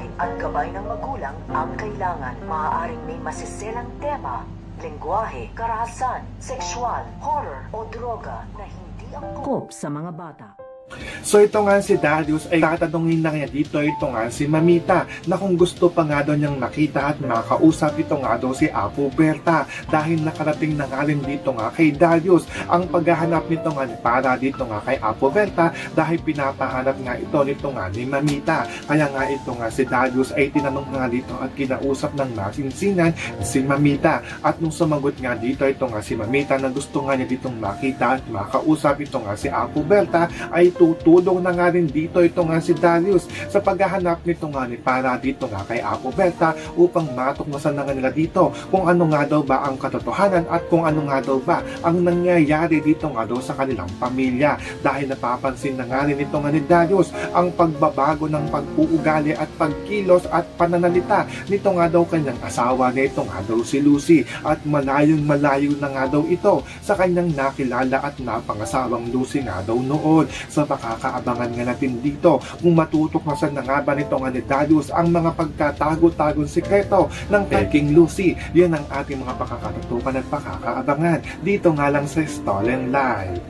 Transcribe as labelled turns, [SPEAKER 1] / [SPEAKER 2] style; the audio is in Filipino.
[SPEAKER 1] buhay at gabay ng magulang ang kailangan. Maaaring may masiselang tema, lengguwahe, karahasan, sexual, horror o droga na hindi angkop sa mga bata.
[SPEAKER 2] So ito nga si Darius ay tatanungin na niya dito ito nga si Mamita na kung gusto pa nga daw niyang makita at makausap ito nga daw si Apo Berta dahil nakarating na nga rin dito nga kay Darius ang paghahanap nito nga para dito nga kay Apo Berta dahil pinapahanap nga ito nito nga ni Mamita. Kaya nga ito nga si Darius ay tinanong nga dito at kinausap ng masinsinan si Mamita at nung sumagot nga dito ito nga si Mamita na gusto nga niya ditong makita at makausap ito nga si Apo Berta ay tutulong na nga rin dito ito nga si Darius sa paghahanap nito nga ni para dito nga kay Apo Berta upang matukmasan na nga nila dito kung ano nga daw ba ang katotohanan at kung ano nga daw ba ang nangyayari dito nga daw sa kanilang pamilya dahil napapansin na nga rin ito nga ni Darius ang pagbabago ng pag-uugali at pagkilos at pananalita nito nga daw kanyang asawa na ito nga daw si Lucy at malayong malayo na nga daw ito sa kanyang nakilala at napangasawang Lucy nga daw noon. So makakaabangan nga natin dito kung matutukmasan na nga ba nito nga ni Darius ang mga pagkatago-tagong sikreto ng peking Lucy. Yan ang ating mga pakakatutukan at pakakaabangan dito nga lang sa Stolen Live.